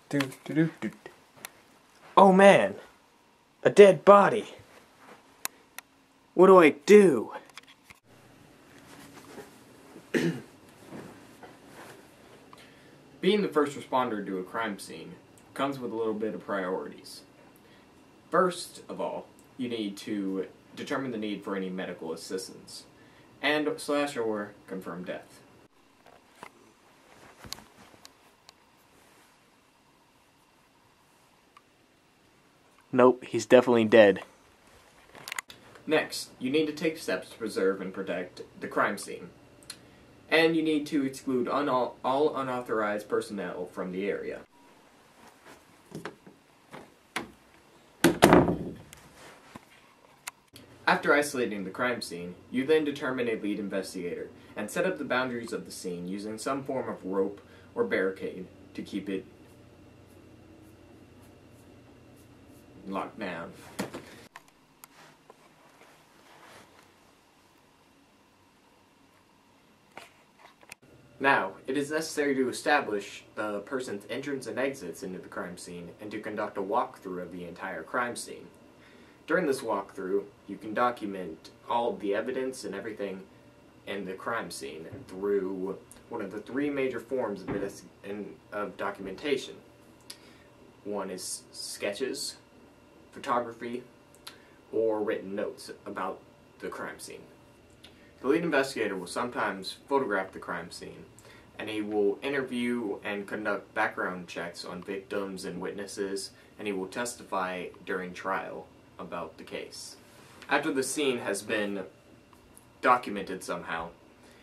Do, do, do, do. Oh man, a dead body. What do I do? Being the first responder to a crime scene comes with a little bit of priorities. First of all, you need to determine the need for any medical assistance and / or confirm death. Nope, he's definitely dead. Next, you need to take steps to preserve and protect the crime scene. And you need to exclude all unauthorized personnel from the area. After isolating the crime scene, you then determine a lead investigator and set up the boundaries of the scene using some form of rope or barricade to keep it locked down. Now, it is necessary to establish the person's entrance and exits into the crime scene and to conduct a walkthrough of the entire crime scene. During this walkthrough, you can document all of the evidence and everything in the crime scene through one of the three major forms of documentation. One is sketches, photography, or written notes about the crime scene. The lead investigator will sometimes photograph the crime scene, and he will interview and conduct background checks on victims and witnesses, and he will testify during trial about the case. After the scene has been documented somehow,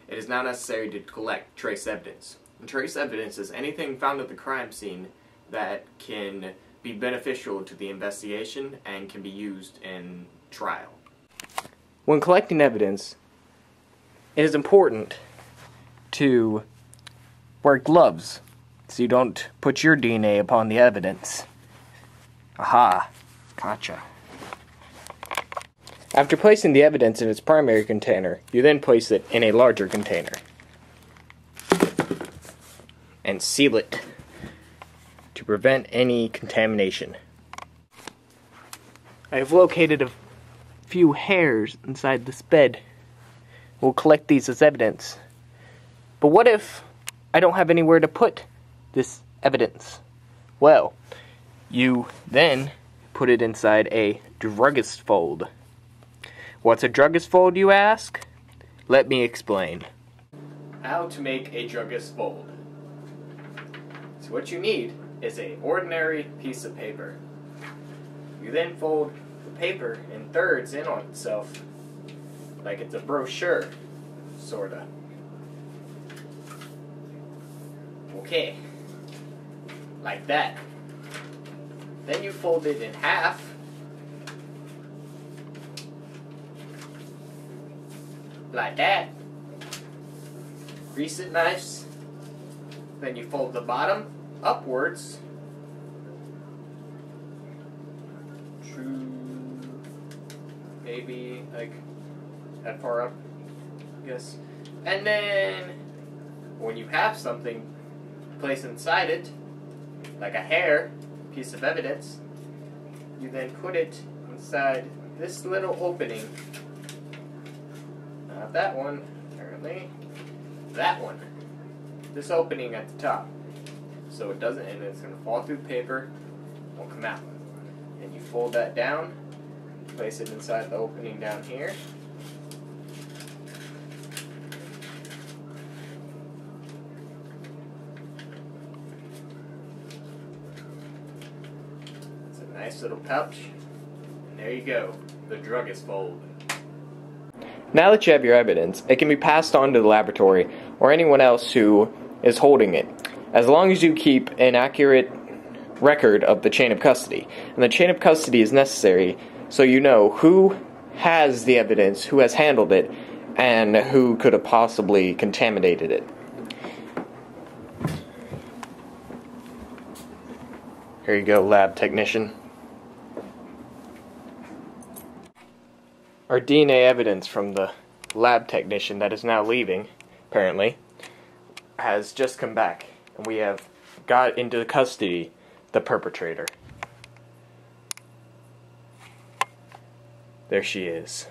it is now necessary to collect trace evidence. And trace evidence is anything found at the crime scene that can be beneficial to the investigation and can be used in trial. When collecting evidence, it is important to wear gloves so you don't put your DNA upon the evidence. Aha, gotcha. After placing the evidence in its primary container, you then place it in a larger container and seal it to prevent any contamination. I have located a few hairs inside this bed. We'll collect these as evidence. But what if I don't have anywhere to put this evidence? Well, you then put it inside a druggist fold. What's a druggist fold, you ask? Let me explain. How to make a druggist fold. So what you need is an ordinary piece of paper. You then fold the paper in thirds in on itself, like it's a brochure, sorta. Okay, like that. Then you fold it in half, like that. Grease it nice. Then you fold the bottom upwards. Maybe like that far up, yes. And then when you have something placed inside it, like a hair, piece of evidence, you then put it inside this little opening. Not that one, apparently. That one. This opening at the top. So it doesn't, and it's going to fall through the paper, won't come out. And you fold that down, place it inside the opening down here. It's a nice little pouch. And there you go, the druggist fold. Now that you have your evidence, it can be passed on to the laboratory or anyone else who is holding it, as long as you keep an accurate record of the chain of custody. And the chain of custody is necessary so you know who has the evidence, who has handled it, and who could have possibly contaminated it. Here you go, lab technician. Our DNA evidence from the lab technician that is now leaving, apparently, has just come back. And we have got into custody the perpetrator. There she is.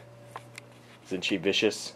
Isn't she vicious?